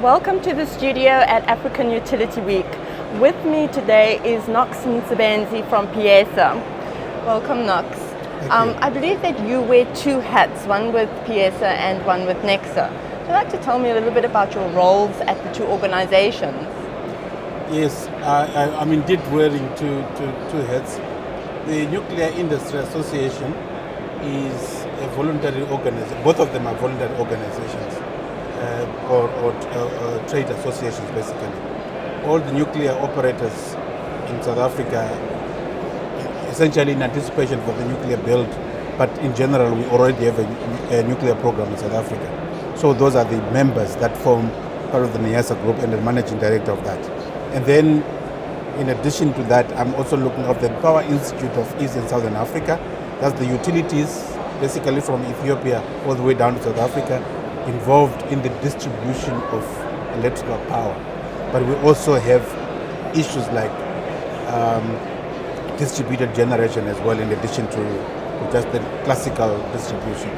Welcome to the studio at African Utility Week. With me today is Knox Msebenzi from PIESA. Welcome, Knox. I believe that you wear two hats, one with PIESA and one with Knoxs. Would you like to tell me a little bit about your roles at the two organizations? Yes, I'm indeed wearing two hats. The Nuclear Industry Association is a voluntary organization. Both of them are voluntary organizations or trade associations, basically. All the nuclear operators in South Africa, essentially in anticipation for the nuclear build, but in general, we already have a nuclear program in South Africa. So those are the members that form part of the PIESA group and the managing director of that. And then, in addition to that, I'm also looking at the Power Institute of East and Southern Africa. That's the utilities, basically from Ethiopia all the way down to South Africa, involved in the distribution of electrical power. But we also have issues like distributed generation as well, in addition to just the classical distribution.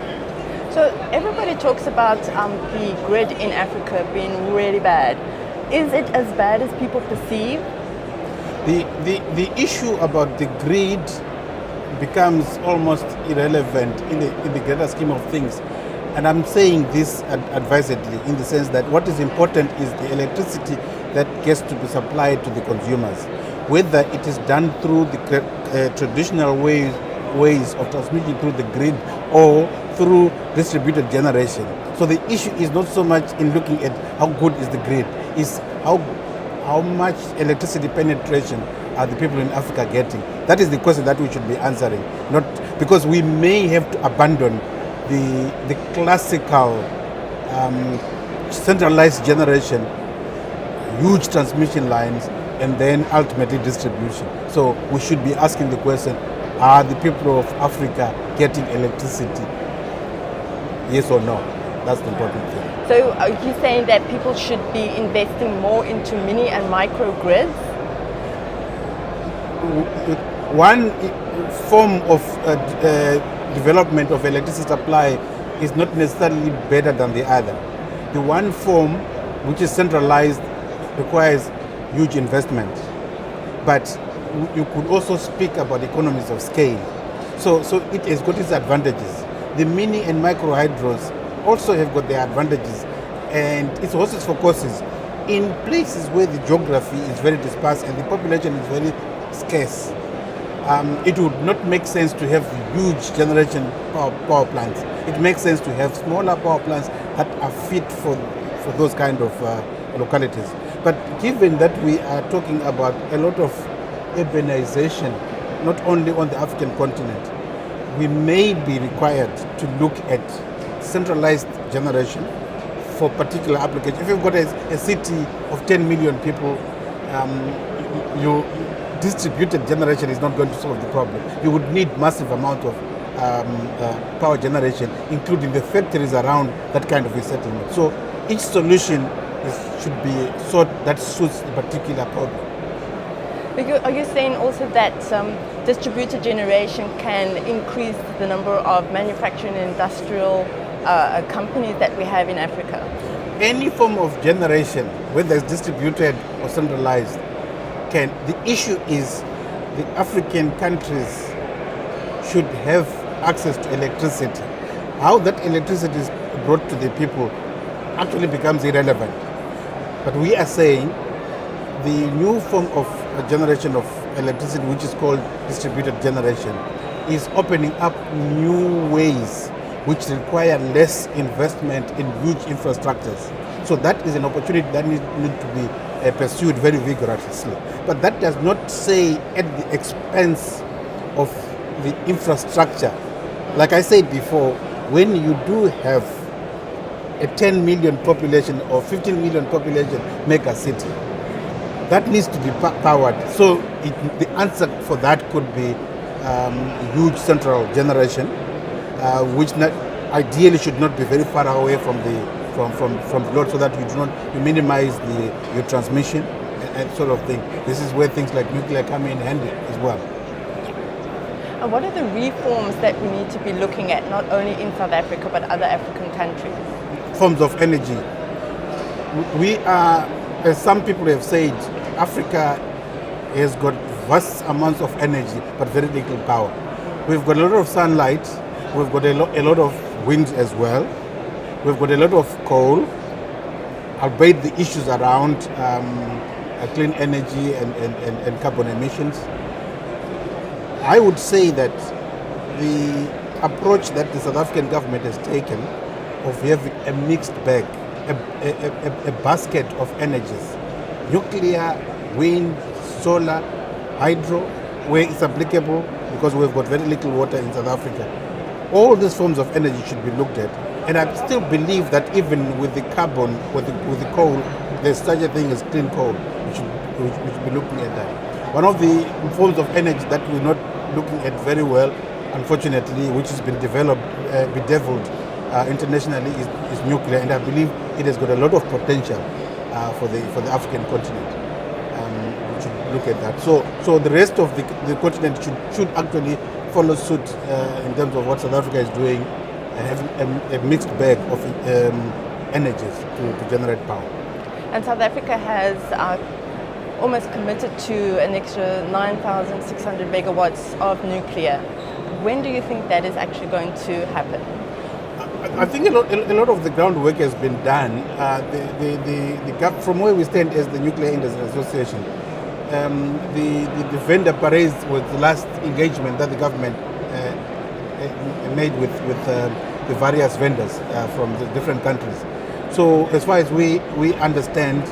So everybody talks about the grid in Africa being really bad. Is it as bad as people perceive? The issue about the grid becomes almost irrelevant in the greater scheme of things. And I'm saying this advisedly, in the sense that what is important is the electricity that gets to be supplied to the consumers, whether it is done through the traditional ways of transmitting through the grid or through distributed generation. So the issue is not so much in looking at how good is the grid, is how much electricity penetration are the people in Africa getting. That is the question that we should be answering, not because we may have to abandon the classical centralized generation, huge transmission lines, and then ultimately distribution. So we should be asking the question, are the people of Africa getting electricity? Yes or no? That's the important thing. So are you saying that people should be investing more into mini and micro grids? One form of development of electricity supply is not necessarily better than the other. The one form, which is centralized, requires huge investment. But you could also speak about economies of scale. So it has got its advantages. The mini and micro hydros also have got their advantages, and it's horses for courses. In places where the geography is very dispersed and the population is very scarce, it would not make sense to have huge generation power plants. It makes sense to have smaller power plants that are fit for those kind of localities. But given that we are talking about a lot of urbanization, not only on the African continent, we may be required to look at centralized generation for particular applications. If you've got a city of 10 million people, distributed generation is not going to solve the problem. You would need massive amount of power generation, including the factories around that kind of a settlement. So each solution should be sought that suits the particular problem. Are you saying also that distributed generation can increase the number of manufacturing and industrial companies that we have in Africa? Any form of generation, whether it's distributed or centralized, can. The issue is the African countries should have access to electricity. How that electricity is brought to the people actually becomes irrelevant. But we are saying the new form of generation of electricity, which is called distributed generation, is opening up new ways which require less investment in huge infrastructures. So that is an opportunity that needs to be pursued very vigorously. But that does not say at the expense of the infrastructure. Like I said before, when you do have a 10 million population or 15 million population mega city, that needs to be powered. So the answer for that could be huge central generation, which ideally should not be very far away from the load, so that you minimize your transmission and sort of thing. This is where things like nuclear come in handy as well. And what are the reforms that we need to be looking at, not only in South Africa but other African countries? Forms of energy. we are, as some people have said, Africa has got vast amounts of energy but very little power. We've got a lot of sunlight, we've got a lot of wind as well, we've got a lot of coal, albeit the issues around clean energy and carbon emissions. I would say that the approach that the South African government has taken of having a mixed bag, a basket of energies, nuclear, wind, solar, hydro, where it's applicable, because we've got very little water in South Africa. All these forms of energy should be looked at. And I still believe that even with the carbon, with the coal, there's such a thing as clean coal. We should be looking at that. One of the forms of energy that we're not looking at very well, unfortunately, which has been developed, bedeviled internationally, is nuclear. And I believe it has got a lot of potential for the African continent. We should look at that. So the rest of the continent should actually follow suit in terms of what South Africa is doing, having a mixed bag of energies to generate power. And South Africa has almost committed to an extra 9,600 megawatts of nuclear. When do you think that is actually going to happen? I think a lot of the groundwork has been done. From where we stand as the Nuclear Industry Association, the vendor parades was the last engagement that the government made with the various vendors from the different countries. So as far as we understand,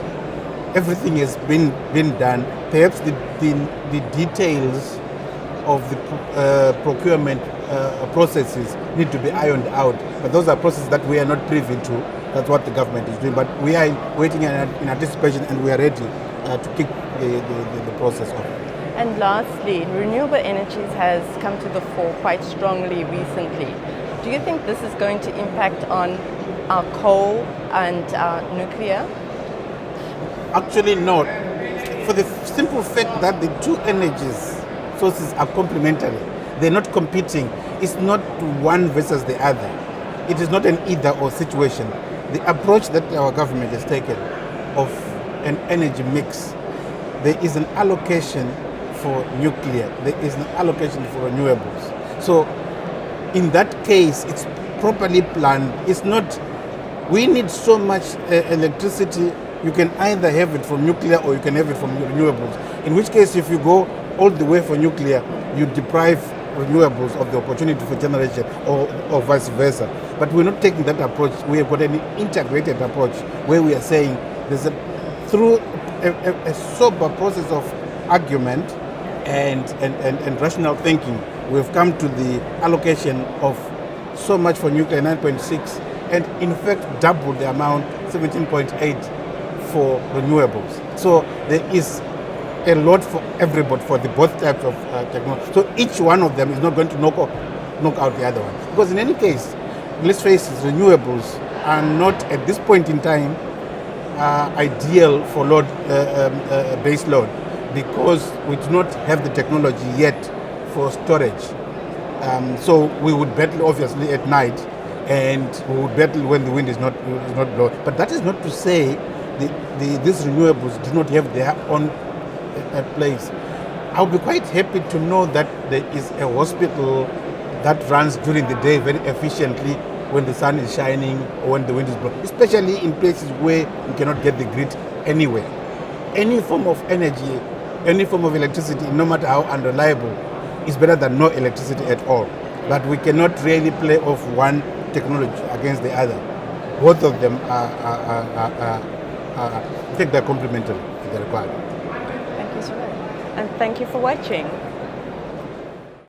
everything has been done. Perhaps the details of the procurement processes need to be ironed out, but those are processes that we are not privy to. That's what the government is doing, but we are waiting in anticipation, and we are ready to kick the process off. And lastly, renewable energies has come to the fore quite strongly recently. Do you think this is going to impact on our coal and our nuclear? Actually not, for the simple fact that the two energies sources are complementary. They're not competing. It's not one versus the other. It is not an either or situation. The approach that our government has taken of an energy mix, there is an allocation for nuclear, there is an allocation for renewables. So in that case, it's properly planned. It's not, we need so much electricity, you can either have it from nuclear or you can have it from renewables. In which case, if you go all the way for nuclear, you deprive renewables of the opportunity for generation, or vice versa. But we're not taking that approach. We have got an integrated approach where we are saying through a sober process of argument and rational thinking, we've come to the allocation of so much for nuclear, 9.6, and in fact double the amount, 17.8 for renewables. So there is a lot for everybody, for the both types of technology. So each one of them is not going to knock out the other one. Because in any case, let's face it, renewables are not at this point in time ideal for base load, because we do not have the technology yet for storage. So we would battle obviously at night, and we would battle when the wind is not blowing. But that is not to say these renewables do not have their own place. I'll be quite happy to know that there is a hospital that runs during the day very efficiently when the sun is shining or when the wind is blowing, especially in places where you cannot get the grid anywhere. Any form of energy, any form of electricity, no matter how unreliable, is better than no electricity at all. But we cannot really play off one technology against the other. Both of them I think they're complementary if they're required. Thank you so much. And thank you for watching.